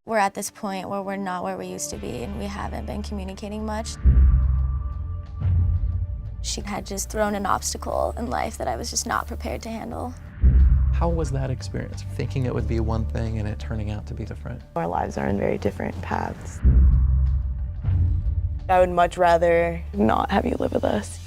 We're at this point where we're not where we used to be and we haven't been communicating much. She had just thrown an obstacle in life that I was just not prepared to handle. How was that experience? Thinking it would be one thing and it turning out to be different? Our lives are in very different paths. I would much rather not have you live with us.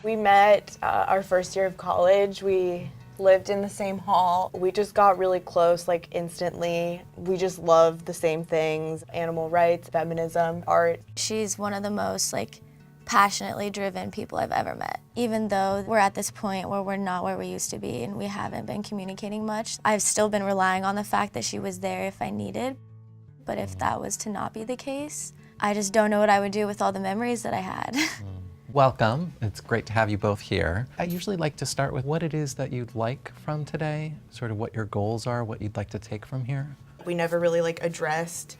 We met our first year of college. We lived in the same hall. We just got really close, like instantly. We just loved the same things: animal rights, feminism, art. She's one of the most passionately driven people I've ever met. Even though we're at this point where we're not where we used to be and we haven't been communicating much, I've still been relying on the fact that she was there if I needed. But if that was to not be the case, I just don't know what I would do with all the memories that I had. Welcome. It's great to have you both here. I usually like to start with what it is that you'd like from today, sort of what your goals are, what you'd like to take from here. We never really addressed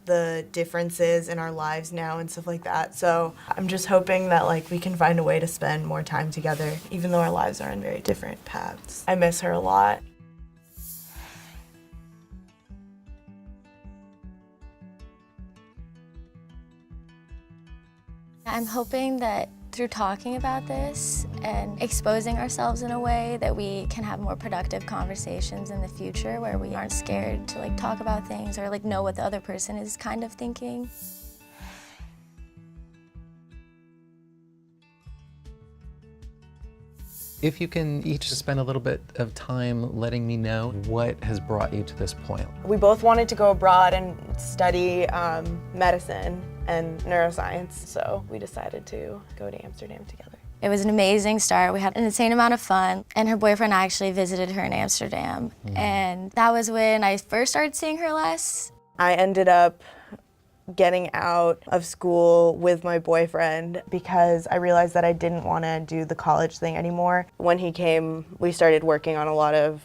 the differences in our lives now and stuff like that. So I'm just hoping that we can find a way to spend more time together, even though our lives are in very different paths. I miss her a lot. I'm hoping that through talking about this and exposing ourselves in a way that we can have more productive conversations in the future where we aren't scared to talk about things or know what the other person is kind of thinking. If you can each spend a little bit of time letting me know what has brought you to this point. We both wanted to go abroad and study medicine and neuroscience, so we decided to go to Amsterdam together. It was an amazing start. We had an insane amount of fun, and her boyfriend actually visited her in Amsterdam. And that was when I first started seeing her less. I ended up getting out of school with my boyfriend because I realized that I didn't want to do the college thing anymore. When he came, we started working on a lot of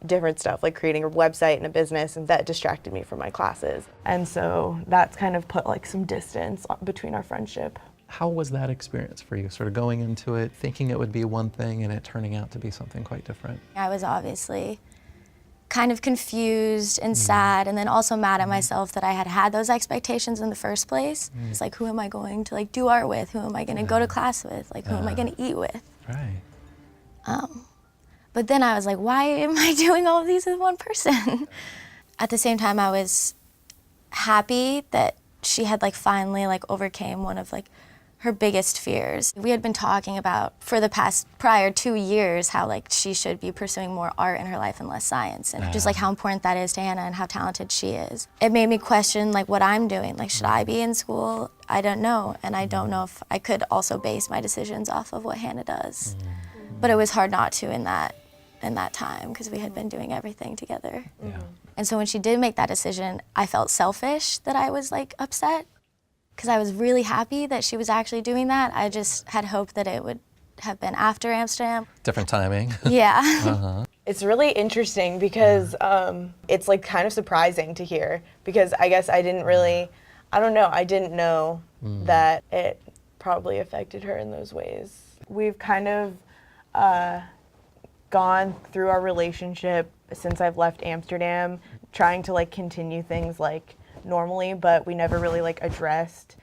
different stuff, like creating a website and a business, and that distracted me from my classes. And so that's kind of put some distance between our friendship. How was that experience for you, sort of going into it, thinking it would be one thing and it turning out to be something quite different? I was obviously kind of confused and sad, and then also mad at myself that I had had those expectations in the first place. It's who am I going to do art with? Who am I going to go to class with? Who am I going to eat with? Right. But then I was why am I doing all of these with one person? At the same time, I was happy that she had finally overcame one of her biggest fears. We had been talking about for the prior 2 years how she should be pursuing more art in her life and less science, and just how important that is to Hannah and how talented she is. It made me question what I'm doing. Should I be in school? I don't know, and I don't know if I could also base my decisions off of what Hannah does. But it was hard not to in that time because we had been doing everything together. Yeah. And so when she did make that decision, I felt selfish that I was upset because I was really happy that she was actually doing that. I just had hoped that it would have been after Amsterdam. Different timing. Yeah. It's really interesting because it's kind of surprising to hear, because I guess I didn't know that it probably affected her in those ways. We've kind of gone through our relationship since I've left Amsterdam, trying to continue things normally, but we never really addressed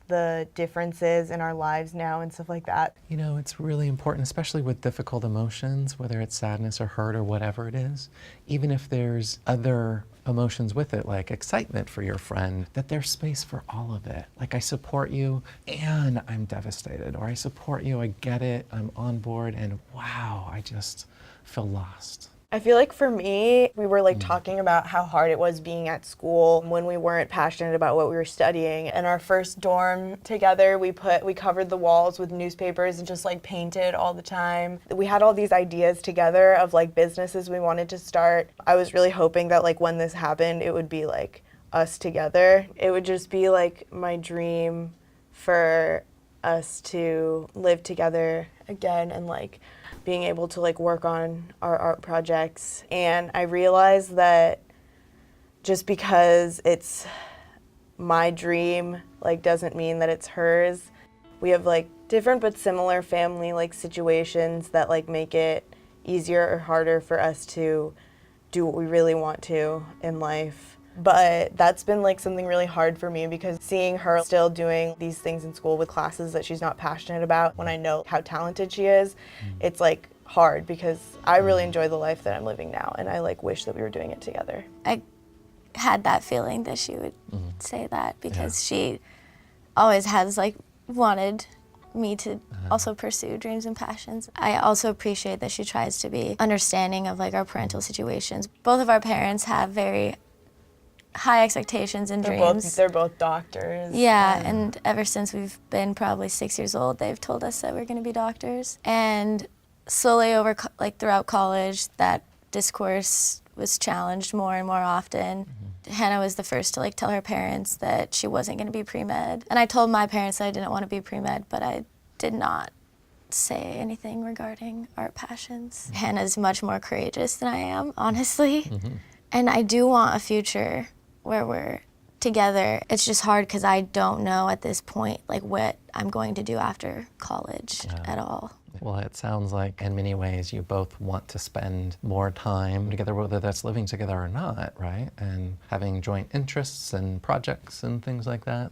the differences in our lives now and stuff like that. You know, it's really important, especially with difficult emotions, whether it's sadness or hurt or whatever it is, even if there's other emotions with it, like excitement for your friend, that there's space for all of it. I support you and I'm devastated, or I support you, I get it, I'm on board, and wow, I just feel lost. I feel for me, we were talking about how hard it was being at school when we weren't passionate about what we were studying. In our first dorm together, we covered the walls with newspapers and just painted all the time. We had all these ideas together of businesses we wanted to start. I was really hoping that when this happened, it would be us together. It would just be my dream for us to live together again and being able to work on our art projects. And I realized that just because it's my dream doesn't mean that it's hers. We have different but similar family situations that make it easier or harder for us to do what we really want to in life. But that's been like something really hard for me, because seeing her still doing these things in school with classes that she's not passionate about when I know how talented she is, it's like hard, because I really enjoy the life that I'm living now, and I like wish that we were doing it together. I had that feeling that she would say that, because she always has like wanted me to also pursue dreams and passions. I also appreciate that she tries to be understanding of like our parental situations. Both of our parents have very high expectations and dreams. They're both doctors. Yeah, and ever since we've been probably 6 years old, they've told us that we're going to be doctors. And slowly over, like throughout college, that discourse was challenged more and more often. Hannah was the first to like tell her parents that she wasn't going to be pre-med. And I told my parents that I didn't want to be pre-med, but I did not say anything regarding art passions. Hannah's much more courageous than I am, honestly. And I do want a future where we're together. It's just hard because I don't know at this point like what I'm going to do after college at all. Well, it sounds like in many ways you both want to spend more time together, whether that's living together or not, right? And having joint interests and projects and things like that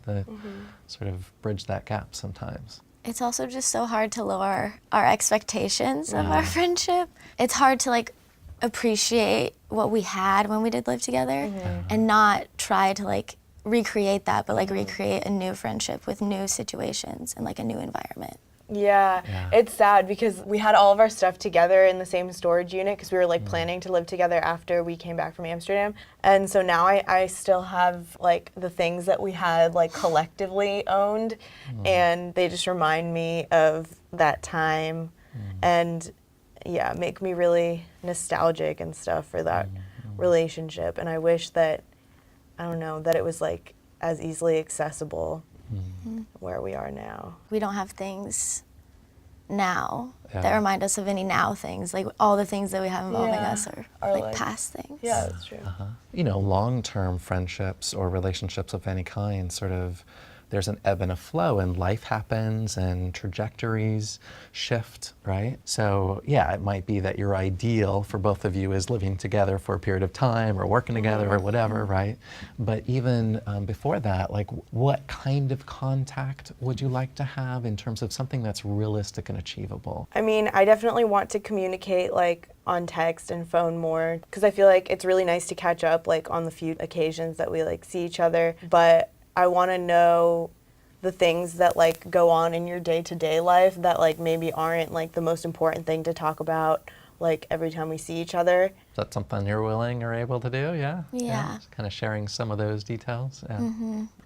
sort of bridge that gap sometimes. It's also just so hard to lower our expectations of our friendship. It's hard to like appreciate what we had when we did live together and not try to like recreate that, but like recreate a new friendship with new situations and like a new environment. Yeah, it's sad because we had all of our stuff together in the same storage unit, because we were like planning to live together after we came back from Amsterdam. And so now I still have like the things that we had like collectively owned, and they just remind me of that time and make me really nostalgic and stuff for that relationship. And I wish that, I don't know, that it was like as easily accessible where we are now. We don't have things now that remind us of any now things. Like all the things that we have involving us are like past things. Yeah, that's true. You know, long-term friendships or relationships of any kind sort of, there's an ebb and a flow, and life happens and trajectories shift, right? So yeah, it might be that your ideal for both of you is living together for a period of time or working together or whatever, right? But even before that, like what kind of contact would you like to have in terms of something that's realistic and achievable? I mean, I definitely want to communicate like on text and phone more, because I feel like it's really nice to catch up like on the few occasions that we like see each other, but I want to know the things that like go on in your day-to-day life that like maybe aren't like the most important thing to talk about like every time we see each other. Is that something you're willing or able to do? Yeah. Just kind of sharing some of those details.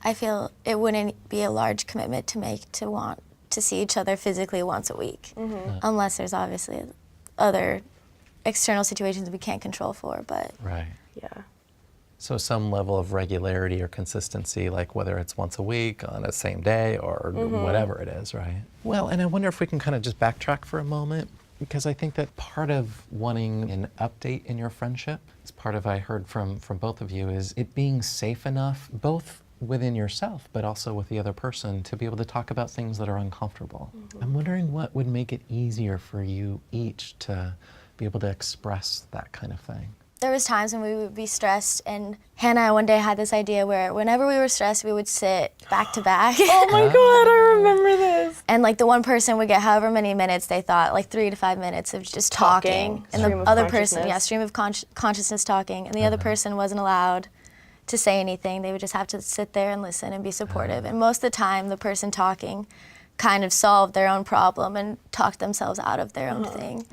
I feel it wouldn't be a large commitment to make to want to see each other physically once a week, unless there's obviously other external situations we can't control for, but. Right. Yeah. So some level of regularity or consistency, like whether it's once a week on the same day or whatever it is, right? Well, and I wonder if we can kind of just backtrack for a moment, because I think that part of wanting an update in your friendship, is part of I heard from both of you, is it being safe enough, both within yourself, but also with the other person, to be able to talk about things that are uncomfortable. I'm wondering what would make it easier for you each to be able to express that kind of thing. There was times when we would be stressed, and Hannah and I one day had this idea where whenever we were stressed, we would sit back to back. Oh my God, I remember this. And like the one person would get however many minutes they thought, like 3 to 5 minutes of just talking. And the other person, stream of consciousness talking. And the other person wasn't allowed to say anything. They would just have to sit there and listen and be supportive. And most of the time, the person talking kind of solved their own problem and talked themselves out of their own thing.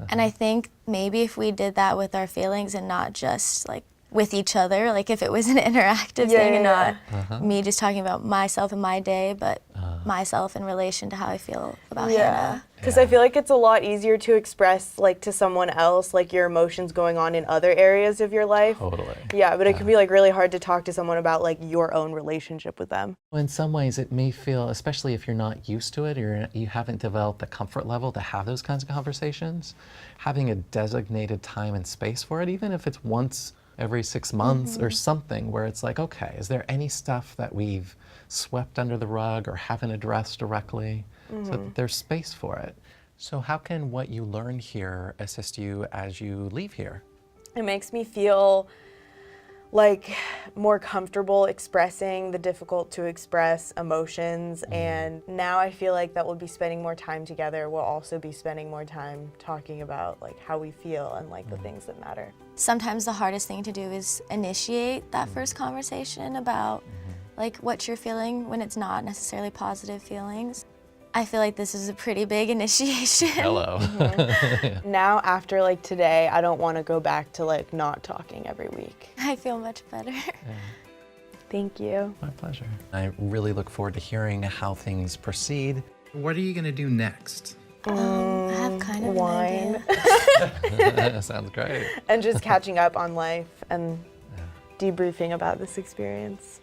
And I think maybe if we did that with our feelings and not just like with each other, like if it was an interactive thing and not me just talking about myself and my day, but myself in relation to how I feel about Hannah. Because I feel like it's a lot easier to express like to someone else like your emotions going on in other areas of your life. Totally. Yeah, but it can be like really hard to talk to someone about like your own relationship with them. In some ways it may feel, especially if you're not used to it or you haven't developed the comfort level to have those kinds of conversations, having a designated time and space for it, even if it's once every 6 months or something, where it's like, okay, is there any stuff that we've swept under the rug or haven't addressed directly, so that there's space for it. So how can what you learn here assist you as you leave here? It makes me feel like more comfortable expressing the difficult to express emotions, and now I feel like that we'll be spending more time together. We'll also be spending more time talking about like how we feel and like the things that matter. Sometimes the hardest thing to do is initiate that first conversation about like what you're feeling when it's not necessarily positive feelings. I feel like this is a pretty big initiation. Hello. Now after like today, I don't want to go back to like not talking every week. I feel much better. Thank you. My pleasure. I really look forward to hearing how things proceed. What are you going to do next? I have kind of Wine. an idea. Sounds great. And just catching up on life and debriefing about this experience.